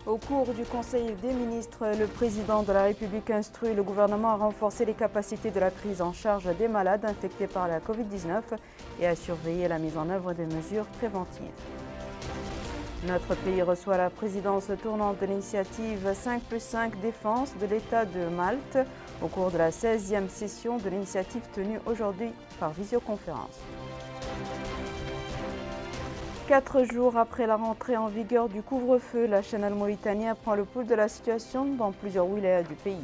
Au cours du Conseil des ministres, le président de la République instruit le gouvernement à renforcer les capacités de la prise en charge des malades infectés par la Covid-19 et à surveiller la mise en œuvre des mesures préventives. Notre pays reçoit la présidence tournante de l'initiative 5+5 Défense de l'État de Malte au cours de la 16e session de l'initiative tenue aujourd'hui par visioconférence. 4 jours après la rentrée en vigueur du couvre-feu, la chaîne Al-Mauritania prend le pouls de la situation dans plusieurs wilayas du pays.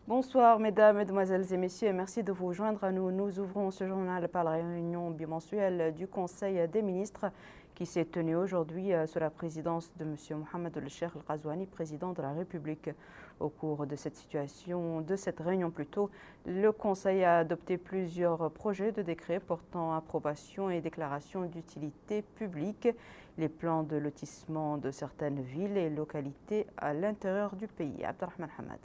Bonsoir mesdames, mesdemoiselles et messieurs, et merci de vous joindre à nous. Nous ouvrons ce journal par la réunion bimensuelle du Conseil des ministres qui s'est tenue aujourd'hui sous la présidence de M. Mohamed El-Cheikh El-Ghazouani, président de la République. Au cours de cette réunion plutôt, le Conseil a adopté plusieurs projets de décrets portant approbation et déclaration d'utilité publique, les plans de lotissement de certaines villes et localités à l'intérieur du pays. Abdelrahman Hamad.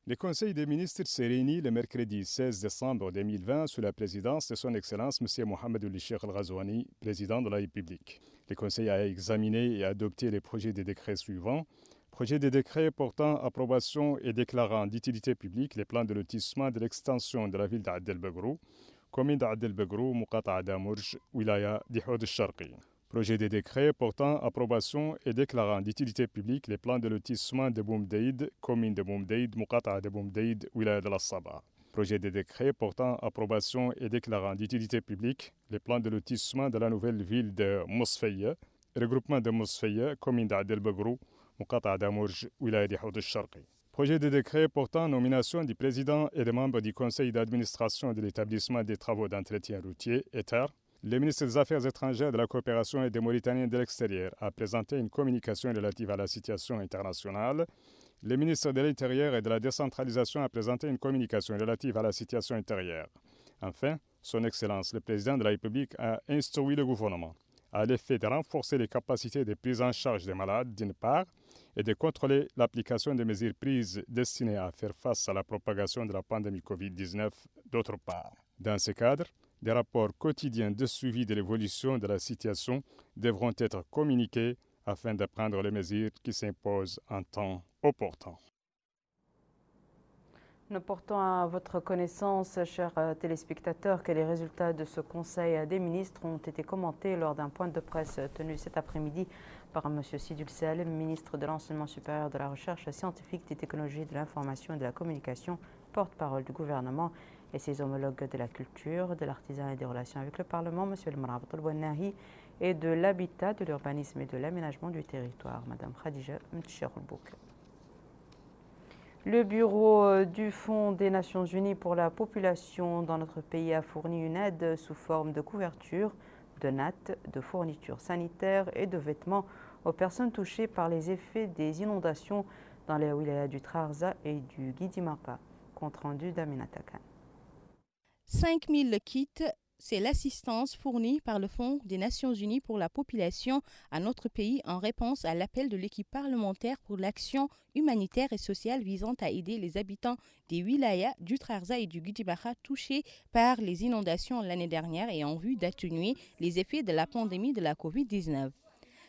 Le Conseil des ministres s'est réuni le mercredi 16 décembre 2020 sous la présidence de son Excellence M. Mohamed El-Cheikh El-Ghazouani, président de la République. Le Conseil a examiné et adopté les projets de décrets suivants. Projet de décret portant approbation et déclarant d'utilité publique les plans de lotissement de l'extension de la ville d'Ad el-Begrou, commune d'Ad el-Begrou, Muqata'a Damourj, wilaya d'Ihod el-Sharqi. Projet de décret portant approbation et déclarant d'utilité publique les plans de lotissement de Boumdeid, commune de Boumdeid, Muqata'a de Boumdeid, wilaya de la Saba. Projet de décret portant approbation et déclarant d'utilité publique les plans de lotissement de la nouvelle ville de Mosfeya, regroupement de Mosfeya, commune d'Ad el-Begrou, Muqata'a Damourj, wilaya d'Ihod el-Sharqi. Projet de décret portant nomination du président et des membres du conseil d'administration de l'établissement des travaux d'entretien routier, ETAR. Le ministre des Affaires étrangères, de la coopération et des Mauritaniens de l'extérieur a présenté une communication relative à la situation internationale. Le ministre de l'Intérieur et de la décentralisation a présenté une communication relative à la situation intérieure. Enfin, son Excellence, le président de la République, a instruit le gouvernement à l'effet de renforcer les capacités de prise en charge des malades, d'une part, et de contrôler l'application des mesures prises destinées à faire face à la propagation de la pandémie Covid-19, d'autre part. Dans ce cadre, des rapports quotidiens de suivi de l'évolution de la situation devront être communiqués afin de prendre les mesures qui s'imposent en temps opportun. Nous portons à votre connaissance, chers téléspectateurs, que les résultats de ce Conseil des ministres ont été commentés lors d'un point de presse tenu cet après-midi par M. Sidul Salem, ministre de l'Enseignement supérieur, de la Recherche scientifique, des technologies, de l'information et de la communication, porte-parole du gouvernement, et ses homologues de la culture, de l'artisanat et des relations avec le Parlement, M. El Marabat El-Bouanahi, et de l'habitat, de l'urbanisme et de l'aménagement du territoire, Mme Khadija Mtcherbouk. Le bureau du Fonds des Nations Unies pour la population dans notre pays a fourni une aide sous forme de couverture, de nattes, de fournitures sanitaires et de vêtements aux personnes touchées par les effets des inondations dans les wilayas du Trarza et du Guidimaka. Compte rendu d'Aminata Khan. 5 000 kits, c'est l'assistance fournie par le Fonds des Nations Unies pour la population à notre pays en réponse à l'appel de l'équipe parlementaire pour l'action humanitaire et sociale visant à aider les habitants des wilayas du Trarza et du Guidimaka touchés par les inondations l'année dernière et en vue d'atténuer les effets de la pandémie de la Covid-19.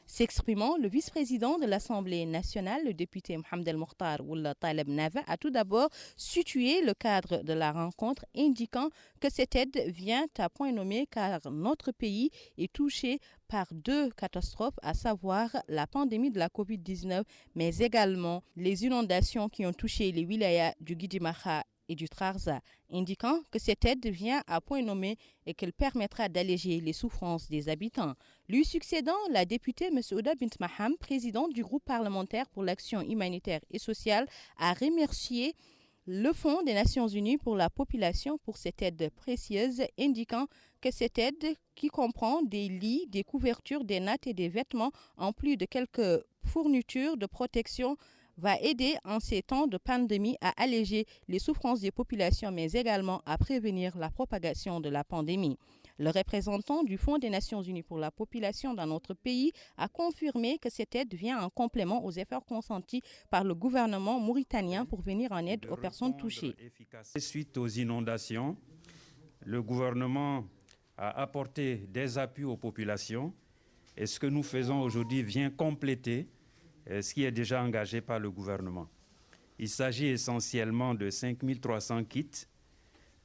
S'exprimant, le vice-président de l'Assemblée nationale, le député Mohamed El-Mokhtar Ould Taleb Nava, a tout d'abord situé le cadre de la rencontre, indiquant que cette aide vient à point nommé car notre pays est touché par 2 catastrophes, à savoir la pandémie de la Covid-19, mais également les inondations qui ont touché les wilayas du Guidimaka et du Trarza, indiquant que cette aide vient à point nommé et qu'elle permettra d'alléger les souffrances des habitants. Lui succédant, la députée Messouda Bint Maham, présidente du groupe parlementaire pour l'action humanitaire et sociale, a remercié le Fonds des Nations Unies pour la population pour cette aide précieuse, indiquant que cette aide, qui comprend des lits, des couvertures, des nattes et des vêtements, en plus de quelques fournitures de protection, va aider en ces temps de pandémie à alléger les souffrances des populations, mais également à prévenir la propagation de la pandémie. Le représentant du Fonds des Nations Unies pour la population dans notre pays a confirmé que cette aide vient en complément aux efforts consentis par le gouvernement mauritanien pour venir en aide aux personnes touchées. Suite aux inondations, le gouvernement a apporté des appuis aux populations Et ce que nous faisons aujourd'hui vient compléter ce qui est déjà engagé par le gouvernement. Il s'agit essentiellement de 5300 kits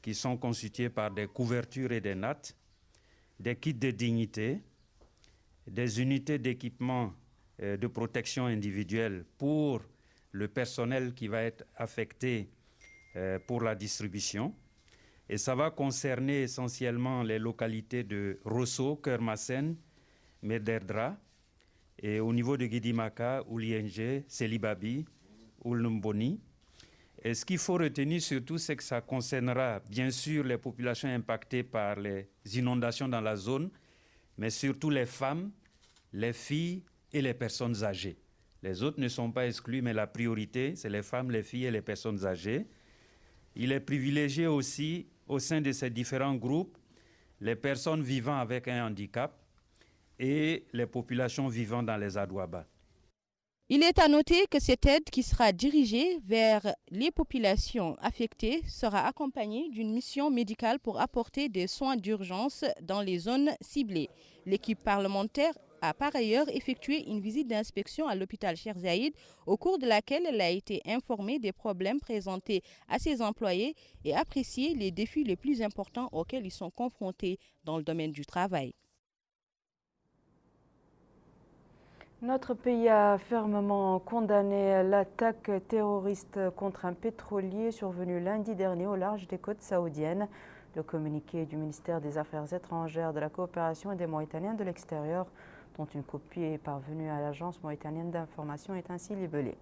qui sont constitués par des couvertures et des nattes, des kits de dignité, des unités d'équipement de protection individuelle pour le personnel qui va être affecté pour la distribution. Et ça va concerner essentiellement les localités de Rosso, Kermassen, Mederdra, et au niveau de Guidimaka, Oulienge, Selibabi, Oulnumboni. Et ce qu'il faut retenir surtout, c'est que ça concernera bien sûr les populations impactées par les inondations dans la zone, mais surtout les femmes, les filles et les personnes âgées. Les autres ne sont pas exclus, mais la priorité, c'est les femmes, les filles et les personnes âgées. Il est privilégié aussi, au sein de ces différents groupes, les personnes vivant avec un handicap et les populations vivant dans les Adouaba. Il est à noter que cette aide qui sera dirigée vers les populations affectées sera accompagnée d'une mission médicale pour apporter des soins d'urgence dans les zones ciblées. L'équipe parlementaire a par ailleurs effectué une visite d'inspection à l'hôpital Cheikh Zayed, au cours de laquelle elle a été informée des problèmes présentés à ses employés et apprécié les défis les plus importants auxquels ils sont confrontés dans le domaine du travail. Notre pays a fermement condamné l'attaque terroriste contre un pétrolier survenue lundi dernier au large des côtes saoudiennes. Le communiqué du ministère des Affaires étrangères, de la coopération et des Mauritaniens de l'extérieur, dont une copie est parvenue à l'agence mauritanienne d'information, est ainsi libellé.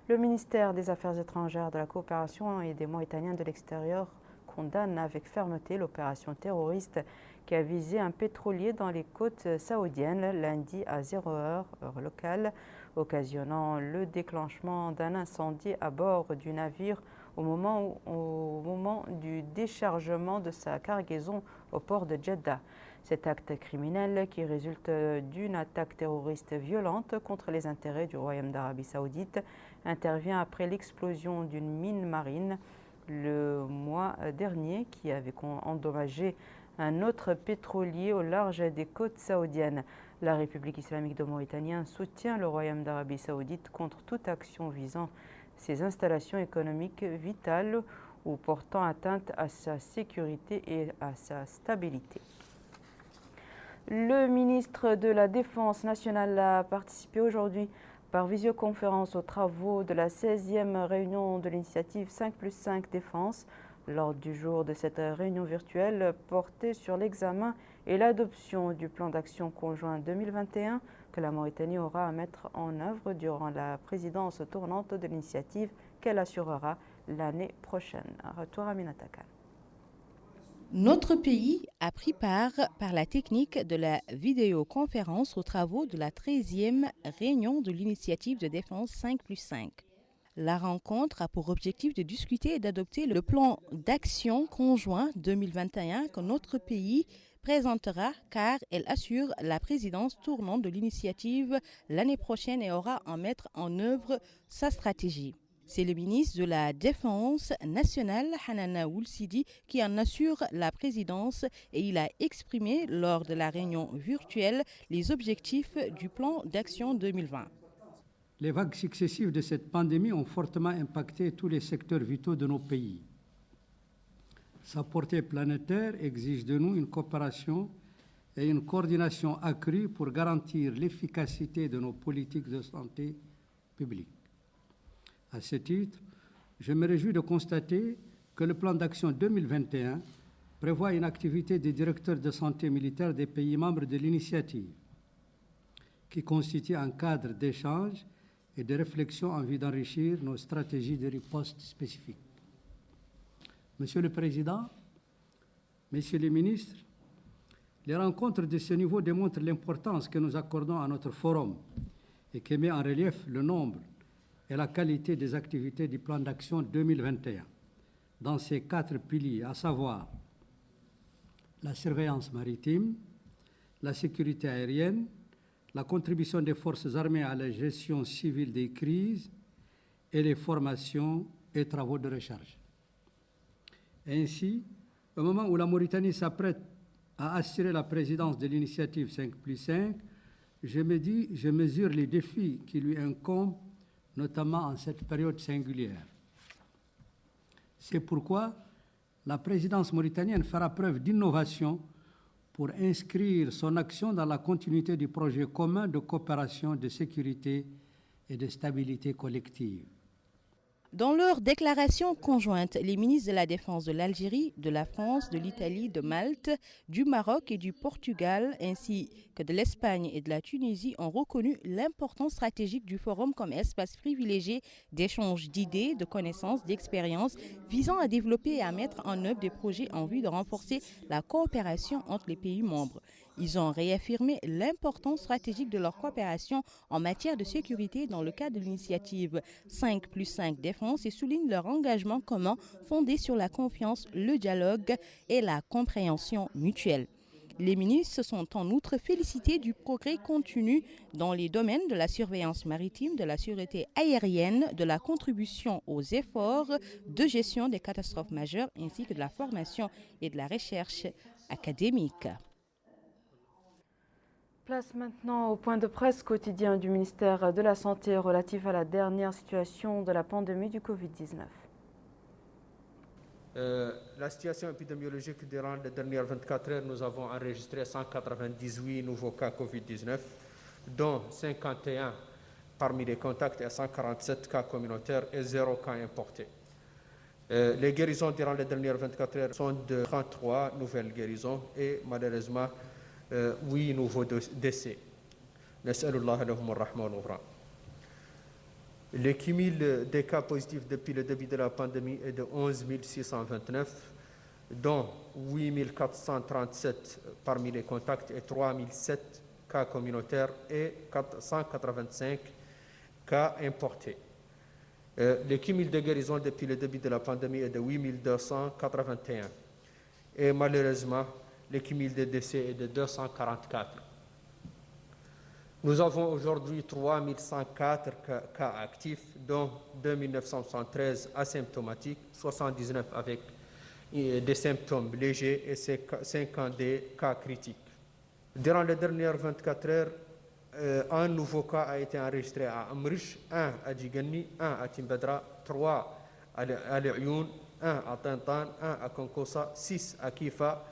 Le ministère des Affaires étrangères, de la coopération et des Mauritaniens de l'extérieur condamne avec fermeté l'opération terroriste qui a visé un pétrolier dans les côtes saoudiennes lundi à 0 heure, heure locale, occasionnant le déclenchement d'un incendie à bord du navire au moment du déchargement de sa cargaison au port de Jeddah. Cet acte criminel, qui résulte d'une attaque terroriste violente contre les intérêts du Royaume d'Arabie saoudite, intervient après l'explosion d'une mine marine le mois dernier qui avait endommagé un autre pétrolier au large des côtes saoudiennes. La République islamique de Mauritanie soutient le Royaume d'Arabie saoudite contre toute action visant ses installations économiques vitales ou portant atteinte à sa sécurité et à sa stabilité. Le ministre de la Défense nationale a participé aujourd'hui par visioconférence aux travaux de la 16e réunion de l'initiative 5+5 Défense. L'ordre du jour de cette réunion virtuelle portait sur l'examen et l'adoption du plan d'action conjoint 2021 que la Mauritanie aura à mettre en œuvre durant la présidence tournante de l'initiative qu'elle assurera l'année prochaine. Retour à Aminata Khan. Notre pays a pris part la technique de la vidéoconférence aux travaux de la 13e réunion de l'initiative de défense 5+5. La rencontre a pour objectif de discuter et d'adopter le plan d'action conjoint 2021 que notre pays présentera car elle assure la présidence tournante de l'initiative l'année prochaine et aura à mettre en œuvre sa stratégie. C'est le ministre de la Défense nationale, Hanana Woulsidi, qui en assure la présidence et il a exprimé lors de la réunion virtuelle les objectifs du plan d'action 2020. Les vagues successives de cette pandémie ont fortement impacté tous les secteurs vitaux de nos pays. Sa portée planétaire exige de nous une coopération et une coordination accrue pour garantir l'efficacité de nos politiques de santé publique. À ce titre, je me réjouis de constater que le plan d'action 2021 prévoit une activité des directeurs de santé militaire des pays membres de l'initiative, qui constitue un cadre d'échange et de réflexion en vue d'enrichir nos stratégies de riposte spécifiques. Monsieur le Président, Messieurs les ministres, les rencontres de ce niveau démontrent l'importance que nous accordons à notre forum et qui met en relief le nombre et la qualité des activités du plan d'action 2021 dans ces 4 piliers, à savoir la surveillance maritime, la sécurité aérienne, la contribution des forces armées à la gestion civile des crises et les formations et travaux de recherche. Ainsi, au moment où la Mauritanie s'apprête à assurer la présidence de l'initiative 5+5, je mesure les défis qui lui incombent, notamment en cette période singulière. C'est pourquoi la présidence mauritanienne fera preuve d'innovation pour inscrire son action dans la continuité du projet commun de coopération, de sécurité et de stabilité collective. Dans leur déclaration conjointe, les ministres de la Défense de l'Algérie, de la France, de l'Italie, de Malte, du Maroc et du Portugal, ainsi que de l'Espagne et de la Tunisie ont reconnu l'importance stratégique du forum comme espace privilégié d'échange d'idées, de connaissances, d'expériences, visant à développer et à mettre en œuvre des projets en vue de renforcer la coopération entre les pays membres. Ils ont réaffirmé l'importance stratégique de leur coopération en matière de sécurité dans le cadre de l'initiative 5+5 Défense et soulignent leur engagement commun fondé sur la confiance, le dialogue et la compréhension mutuelle. Les ministres se sont en outre félicités du progrès continu dans les domaines de la surveillance maritime, de la sûreté aérienne, de la contribution aux efforts de gestion des catastrophes majeures ainsi que de la formation et de la recherche académique. Place maintenant au point de presse quotidien du ministère de la Santé relatif à la dernière situation de la pandémie du Covid-19. La situation épidémiologique durant les dernières 24 heures, nous avons enregistré 198 nouveaux cas Covid-19, dont 51 parmi les contacts et 147 cas communautaires et 0 cas importés. Les guérisons durant les dernières 24 heures sont de 33 nouvelles guérisons et malheureusement 8 nouveaux décès. Nas'alullah lahum ar-rahma wal-ghufran. Le cumul des cas positifs depuis le début de la pandémie est de 11 629, dont 8 437 parmi les contacts et 3 007 cas communautaires et 185 cas importés. Le cumul de guérison depuis le début de la pandémie est de 8 281. Et malheureusement, le cumul de décès est de 244. Nous avons aujourd'hui 3 104 cas actifs, dont 2 973 asymptomatiques, 79 avec des symptômes légers et 50 des cas critiques. Durant les dernières 24 heures, un nouveau cas a été enregistré à Amrish, 1 à Djigani, 1 à Timbadra, 3 à Lioun, 1 à Tantan, 1 à Konkosa, 6 à Kifa,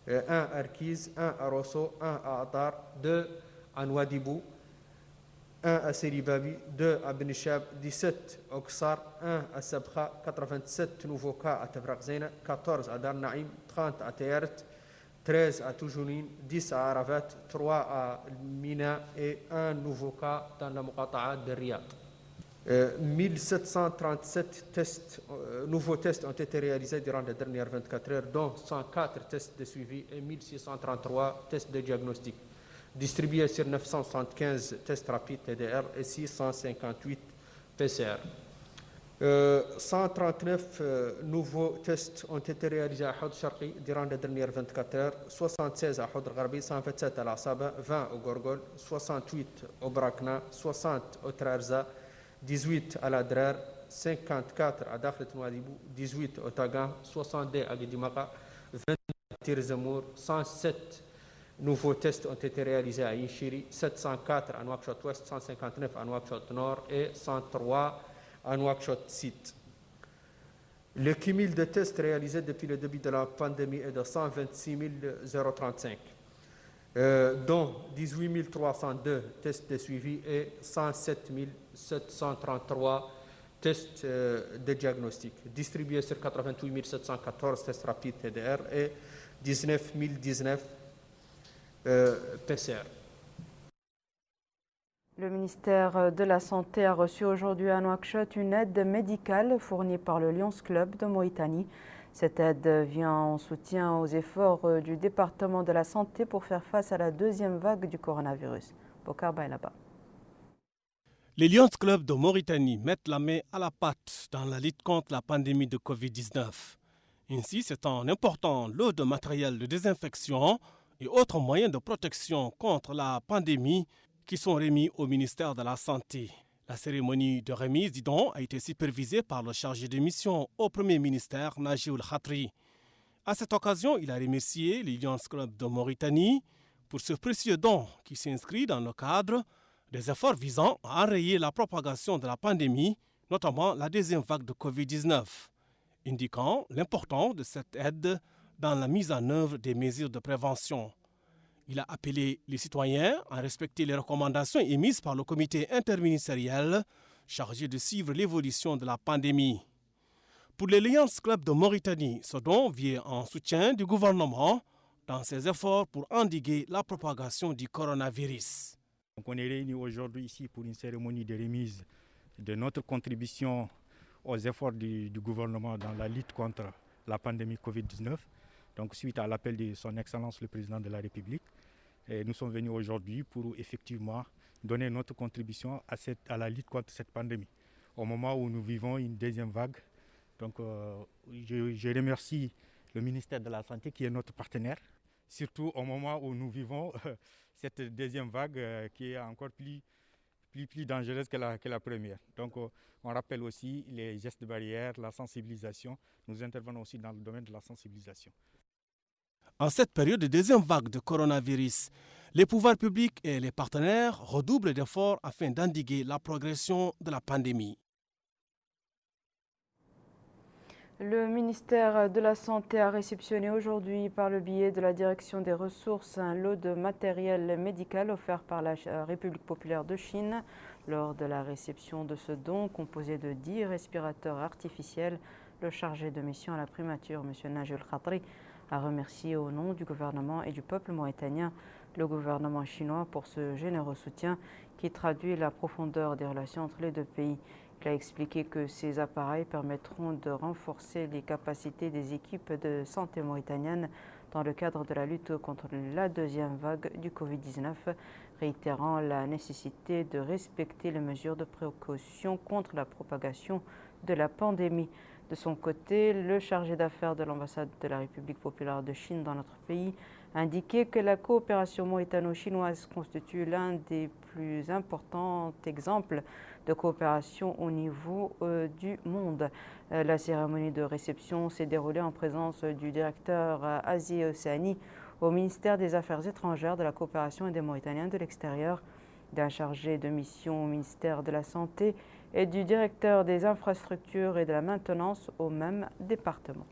1 à Arkiz, 1 à Rosso, 1 à Atar, 2 à Nouadhibou, 1 à Seribabi, 2 à Benishab, 17 à Oksar, 1 à Sabkha, 87 nouveaux cas à Tafraqzena, 14 à Dar Naïm, 30 à Tayart, 13 à Toujounine, 10 à Aravat, 3 à Mina et 1 nouveau cas dans la Muqata'a de Riyad. 1737 nouveaux tests ont été réalisés durant les dernières 24 heures, dont 104 tests de suivi et 1633 tests de diagnostic, distribués sur 975 tests rapides TDR et 658 PCR. 139 nouveaux tests ont été réalisés à Houd Sharqi durant les dernières 24 heures, 76 à Houd Gharbi, 127 à l'Asaba, 20 au Gorgol, 68 au Brakna, 60 au Trarza, 18 à l'Adrar, 54 à Dakhlet Nouadhibou, 18 au Tagan, 62 à Guidimaka, 20 à Tirzamour, 107 nouveaux tests ont été réalisés à Inchiri, 704 à Nouakchott Ouest, 159 à Nouakchott Nord et 103 à Nouakchott Sud. Le cumul de tests réalisés depuis le début de la pandémie est de 126 035, dont 18 302 tests de suivi et 107 733 tests de diagnostic, distribués sur 88 714 tests rapides TDR et 19 019 PCR. Le ministère de la Santé a reçu aujourd'hui à Nouakchott une aide médicale fournie par le Lions Club de Mauritanie. Cette aide vient en soutien aux efforts du département de la Santé pour faire face à la deuxième vague du coronavirus. Bokar Bailaba. Les Lions Club de Mauritanie mettent la main à la pâte dans la lutte contre la pandémie de Covid-19. Ainsi, c'est un important lot de matériel de désinfection et autres moyens de protection contre la pandémie qui sont remis au ministère de la Santé. La cérémonie de remise du don a été supervisée par le chargé de mission au Premier ministère, Najioul Khatri. À cette occasion, il a remercié les Lions Club de Mauritanie pour ce précieux don qui s'inscrit dans le cadre des efforts visant à enrayer la propagation de la pandémie, notamment la deuxième vague de Covid-19, indiquant l'importance de cette aide dans la mise en œuvre des mesures de prévention. Il a appelé les citoyens à respecter les recommandations émises par le comité interministériel chargé de suivre l'évolution de la pandémie. Pour les Lions Club de Mauritanie, ce don vient en soutien du gouvernement dans ses efforts pour endiguer la propagation du coronavirus. Donc on est réunis aujourd'hui ici pour une cérémonie de remise de notre contribution aux efforts du gouvernement dans la lutte contre la pandémie Covid-19. Donc suite à l'appel de son Excellence le Président de la République, nous sommes venus aujourd'hui pour effectivement donner notre contribution à la lutte contre cette pandémie. Au moment où nous vivons une deuxième vague, donc je remercie le ministère de la Santé qui est notre partenaire, surtout au moment où nous vivons cette deuxième vague qui est encore plus dangereuse que la première. Donc on rappelle aussi les gestes barrières, la sensibilisation. Nous intervenons aussi dans le domaine de la sensibilisation. En cette période de deuxième vague de coronavirus, les pouvoirs publics et les partenaires redoublent d'efforts afin d'endiguer la progression de la pandémie. Le ministère de la Santé a réceptionné aujourd'hui par le biais de la Direction des Ressources un lot de matériel médical offert par la République populaire de Chine. Lors de la réception de ce don composé de 10 respirateurs artificiels, le chargé de mission à la primature, M. Najul Khatri, a remercié au nom du gouvernement et du peuple mauritanien le gouvernement chinois pour ce généreux soutien qui traduit la profondeur des relations entre les deux pays. Il a expliqué que ces appareils permettront de renforcer les capacités des équipes de santé mauritaniennes dans le cadre de la lutte contre la deuxième vague du Covid-19, réitérant la nécessité de respecter les mesures de précaution contre la propagation de la pandémie. De son côté, le chargé d'affaires de l'ambassade de la République populaire de Chine dans notre pays a indiqué que la coopération mauritano-chinoise constitue l'un des plus importants exemples de coopération au niveau du monde. La cérémonie de réception s'est déroulée en présence du directeur Asie et Océanie au ministère des Affaires étrangères, de la coopération et des Mauritaniens de l'extérieur, d'un chargé de mission au ministère de la Santé et du directeur des infrastructures et de la maintenance au même département.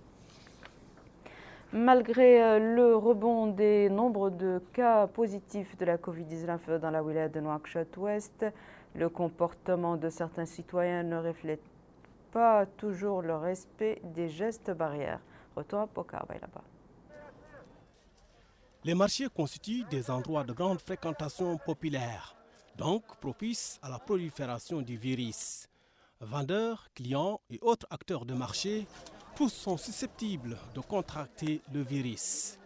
Malgré le rebond des nombres de cas positifs de la Covid-19 dans la wilaya de Nouakchott-Ouest, le comportement de certains citoyens ne reflète pas toujours le respect des gestes barrières. Retour à Pokar là-bas. Les marchés constituent des endroits de grande fréquentation populaire, donc propices à la prolifération du virus. Vendeurs, clients et autres acteurs de marché, tous sont susceptibles de contracter le virus.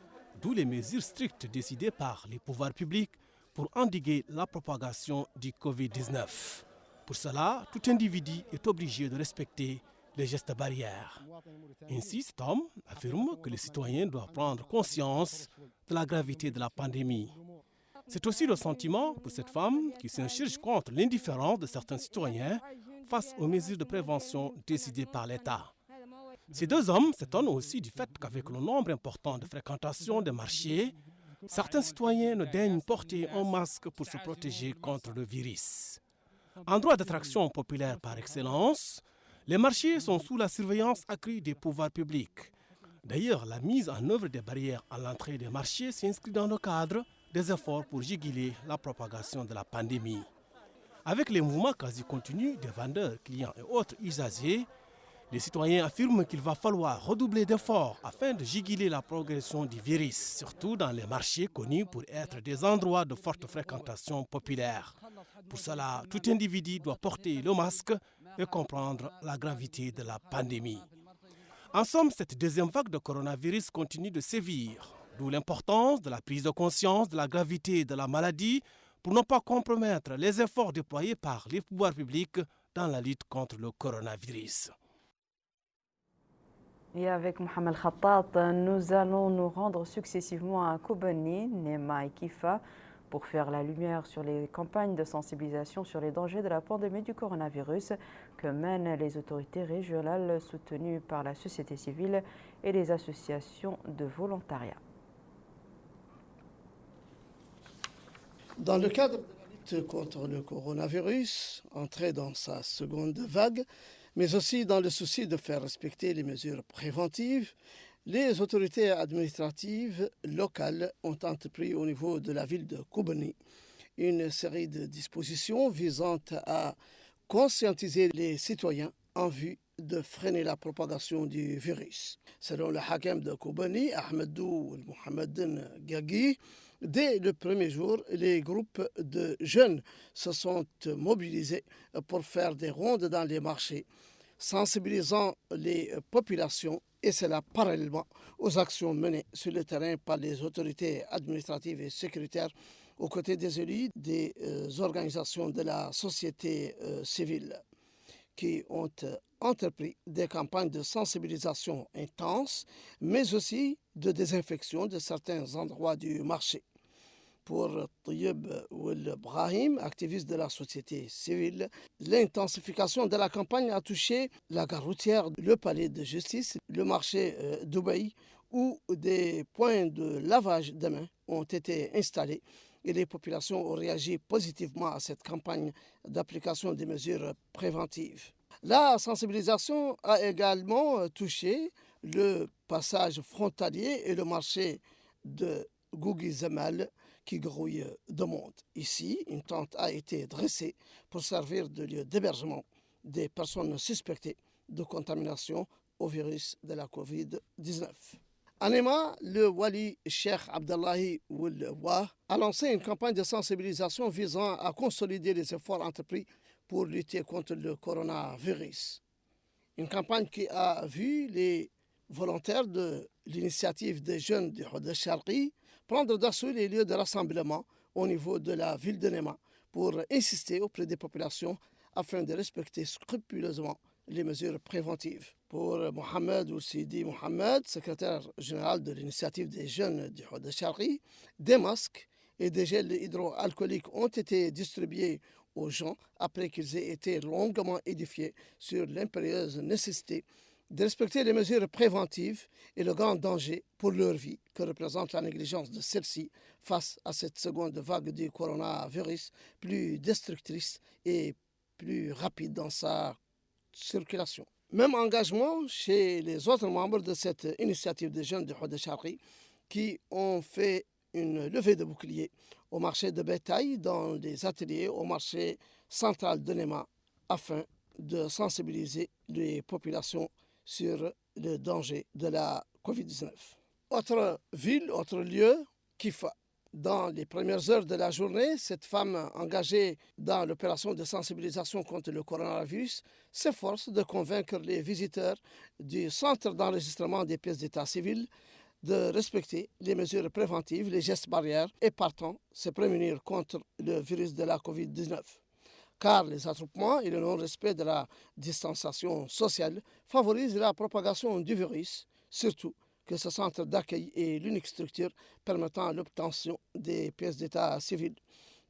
D'où les mesures strictes décidées par les pouvoirs publics pour endiguer la propagation du Covid-19. Pour cela, tout individu est obligé de respecter les gestes barrières. Ainsi, cet homme affirme que les citoyens doivent prendre conscience de la gravité de la pandémie. C'est aussi le sentiment pour cette femme qui s'insurge contre l'indifférence de certains citoyens face aux mesures de prévention décidées par l'État. Ces deux hommes s'étonnent aussi du fait qu'avec le nombre important de fréquentation des marchés, certains citoyens ne daignent porter un masque pour se protéger contre le virus. Endroit d'attraction populaire par excellence, les marchés sont sous la surveillance accrue des pouvoirs publics. D'ailleurs, la mise en œuvre des barrières à l'entrée des marchés s'inscrit dans le cadre des efforts pour juguler la propagation de la pandémie. Avec les mouvements quasi continus des vendeurs, clients et autres usagers, les citoyens affirment qu'il va falloir redoubler d'efforts afin de juguler la progression du virus, surtout dans les marchés connus pour être des endroits de forte fréquentation populaire. Pour cela, tout individu doit porter le masque et comprendre la gravité de la pandémie. En somme, cette deuxième vague de coronavirus continue de sévir, d'où l'importance de la prise de conscience de la gravité de la maladie pour ne pas compromettre les efforts déployés par les pouvoirs publics dans la lutte contre le coronavirus. Et avec Mohamed Khattat, nous allons nous rendre successivement à Kobani, Nema et Kifa pour faire la lumière sur les campagnes de sensibilisation sur les dangers de la pandémie du coronavirus que mènent les autorités régionales soutenues par la société civile et les associations de volontariat. Dans le cadre de la lutte contre le coronavirus, entré dans sa seconde vague, mais aussi dans le souci de faire respecter les mesures préventives, les autorités administratives locales ont entrepris au niveau de la ville de Kobani une série de dispositions visant à conscientiser les citoyens en vue de freiner la propagation du virus. Selon le Hakem de Kobani, Ahmedou Mohamedine Gagui, dès le premier jour, les groupes de jeunes se sont mobilisés pour faire des rondes dans les marchés, sensibilisant les populations, et cela parallèlement aux actions menées sur le terrain par les autorités administratives et sécuritaires aux côtés des élus des organisations de la société civile qui ont entrepris des campagnes de sensibilisation intenses, mais aussi de désinfection de certains endroits du marché. Pour Tayyib Ould Brahim, activiste de la société civile, l'intensification de la campagne a touché la gare routière, le palais de justice, le marché d'Ubaï, où des points de lavage de mains ont été installés et les populations ont réagi positivement à cette campagne d'application des mesures préventives. La sensibilisation a également touché le passage frontalier et le marché de Gougui Zemal qui grouille de monde. Ici, une tente a été dressée pour servir de lieu d'hébergement des personnes suspectées de contamination au virus de la COVID-19. À Néma, le Wali Cheikh Abdallahi Ould Wah a lancé une campagne de sensibilisation visant à consolider les efforts entrepris pour lutter contre le coronavirus. Une campagne qui a vu les volontaires de l'initiative des jeunes du Houda Charqi prendre d'assaut les lieux de rassemblement au niveau de la ville de Néma pour insister auprès des populations afin de respecter scrupuleusement les mesures préventives. Pour Mohamed Oussidi Mohamed, secrétaire général de l'initiative des jeunes du Houda Charqi, des masques et des gels hydroalcooliques ont été distribués aux gens après qu'ils aient été longuement édifiés sur l'impérieuse nécessité de respecter les mesures préventives et le grand danger pour leur vie que représente la négligence de celle-ci face à cette seconde vague du coronavirus plus destructrice et plus rapide dans sa circulation. Même engagement chez les autres membres de cette initiative des jeunes du Houda Charqi qui ont fait une levée de bouclier au marché de bétail, dans les ateliers au marché central de Néma, afin de sensibiliser les populations sur le danger de la COVID-19. Autre ville, autre lieu, Kifa. Dans les premières heures de la journée, cette femme engagée dans l'opération de sensibilisation contre le coronavirus s'efforce de convaincre les visiteurs du centre d'enregistrement des pièces d'état civil de respecter les mesures préventives, les gestes barrières et partant se prémunir contre le virus de la COVID-19. Car les attroupements et le non-respect de la distanciation sociale favorisent la propagation du virus, surtout que ce centre d'accueil est l'unique structure permettant l'obtention des pièces d'état civil.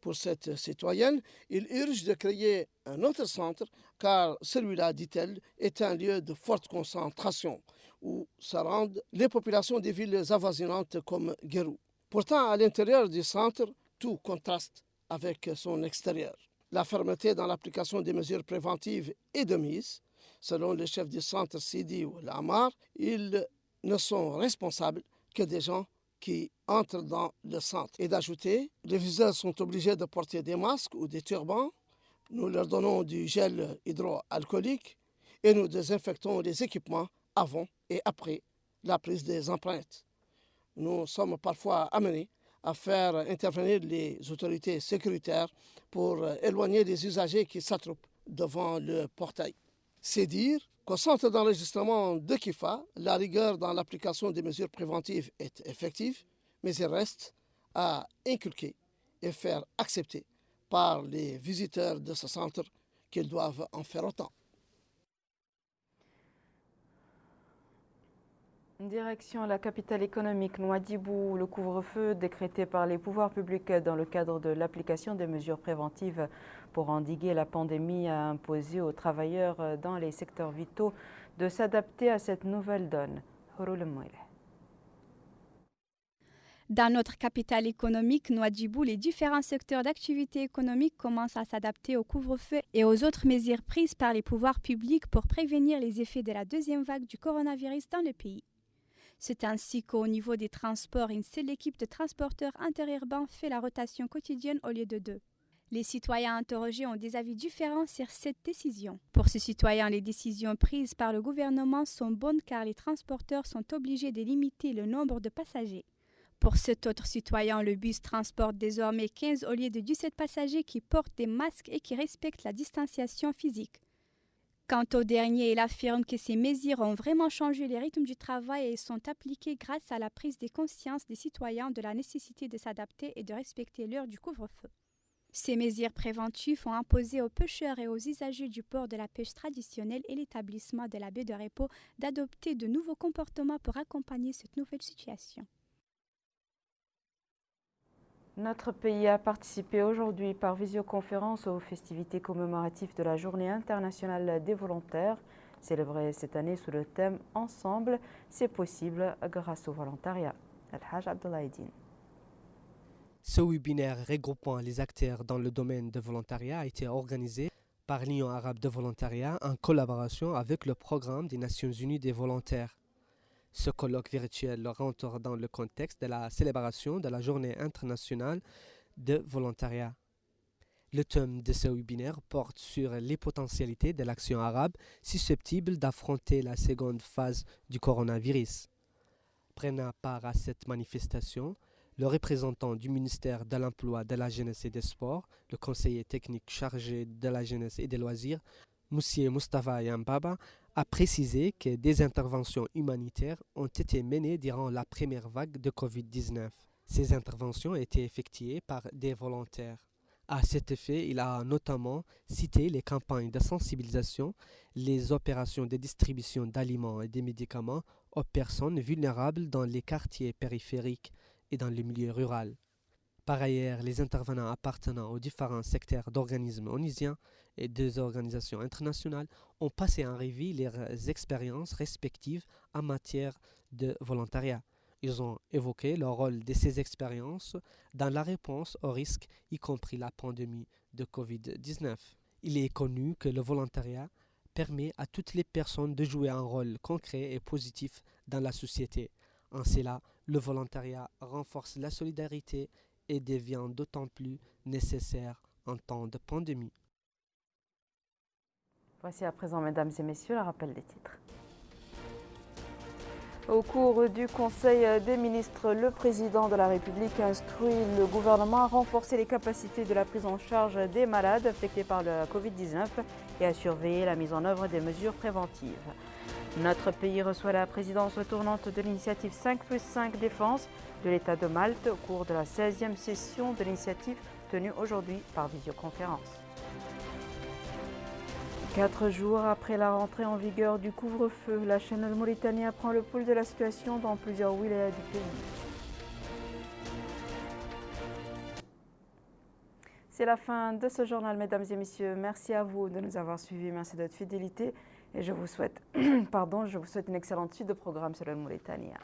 Pour cette citoyenne, il urge de créer un autre centre car celui-là, dit-elle, est un lieu de forte concentration où se rendent les populations des villes avoisinantes comme Guérou. Pourtant, à l'intérieur du centre, tout contraste avec son extérieur. La fermeté dans l'application des mesures préventives est de mise. Selon le chef du centre Sidi Ould Amar, ils ne sont responsables que des gens qui entrent dans le centre. Et d'ajouter, les visiteurs sont obligés de porter des masques ou des turbans. Nous leur donnons du gel hydroalcoolique et nous désinfectons les équipements avant et après la prise des empreintes. Nous sommes parfois amenés à faire intervenir les autorités sécuritaires pour éloigner les usagers qui s'attroupent devant le portail. C'est dire qu'au centre d'enregistrement de Kifa, la rigueur dans l'application des mesures préventives est effective, mais il reste à inculquer et faire accepter par les visiteurs de ce centre qu'ils doivent en faire autant. Direction la capitale économique Nouadhibou, le couvre-feu décrété par les pouvoirs publics dans le cadre de l'application des mesures préventives pour endiguer la pandémie a imposé aux travailleurs dans les secteurs vitaux de s'adapter à cette nouvelle donne. Dans notre capitale économique, Nouadhibou, les différents secteurs d'activité économique commencent à s'adapter au couvre-feu et aux autres mesures prises par les pouvoirs publics pour prévenir les effets de la deuxième vague du coronavirus dans le pays. C'est ainsi qu'au niveau des transports, une seule équipe de transporteurs interurbains fait la rotation quotidienne au lieu de 2. Les citoyens interrogés ont des avis différents sur cette décision. Pour ces citoyens, les décisions prises par le gouvernement sont bonnes car les transporteurs sont obligés de limiter le nombre de passagers. Pour cet autre citoyen, le bus transporte désormais 15 au lieu de 17 passagers qui portent des masques et qui respectent la distanciation physique. Quant au dernier, il affirme que ces mesures ont vraiment changé les rythmes du travail et sont appliquées grâce à la prise de conscience des citoyens de la nécessité de s'adapter et de respecter l'heure du couvre-feu. Ces mesures préventives ont imposé aux pêcheurs et aux usagers du port de la pêche traditionnelle et l'établissement de la baie de repos d'adopter de nouveaux comportements pour accompagner cette nouvelle situation. Notre pays a participé aujourd'hui par visioconférence aux festivités commémoratives de la Journée internationale des volontaires, célébrée cette année sous le thème « Ensemble, c'est possible grâce au volontariat ». Al-Haj Abdoulaye-Din. Ce webinaire regroupant les acteurs dans le domaine du volontariat a été organisé par l'Union arabe de volontariat en collaboration avec le programme des Nations unies des volontaires. Ce colloque virtuel rentre dans le contexte de la célébration de la Journée internationale de volontariat. Le thème de ce webinaire porte sur les potentialités de l'action arabe susceptible d'affronter la seconde phase du coronavirus. Prenant part à cette manifestation, le représentant du ministère de l'Emploi, de la Jeunesse et des Sports, le conseiller technique chargé de la jeunesse et des loisirs, M. Mustafa Yambaba, a précisé que des interventions humanitaires ont été menées durant la première vague de Covid-19. Ces interventions étaient effectuées par des volontaires. À cet effet, il a notamment cité les campagnes de sensibilisation, les opérations de distribution d'aliments et de médicaments aux personnes vulnérables dans les quartiers périphériques et dans le milieu rural. Par ailleurs, les intervenants appartenant aux différents secteurs d'organismes onusiens et des organisations internationales ont passé en revue leurs expériences respectives en matière de volontariat. Ils ont évoqué le rôle de ces expériences dans la réponse aux risques, y compris la pandémie de Covid-19. Il est connu que le volontariat permet à toutes les personnes de jouer un rôle concret et positif dans la société. En cela, le volontariat renforce la solidarité et devient d'autant plus nécessaire en temps de pandémie. Voici à présent, mesdames et messieurs, le rappel des titres. Au cours du Conseil des ministres, le président de la République instruit le gouvernement à renforcer les capacités de la prise en charge des malades affectés par le Covid-19 et à surveiller la mise en œuvre des mesures préventives. Notre pays reçoit la présidence tournante de l'initiative 5+5 Défense de l'État de Malte au cours de la 16e session de l'initiative tenue aujourd'hui par visioconférence. 4 jours après la rentrée en vigueur du couvre-feu, la chaîne Al-Mauritania prend le pouls de la situation dans plusieurs wilayas du pays. C'est la fin de ce journal, mesdames et messieurs. Merci à vous de nous avoir suivis. Merci de votre fidélité. Et je vous souhaite une excellente suite de programme sur Al-Mauritania.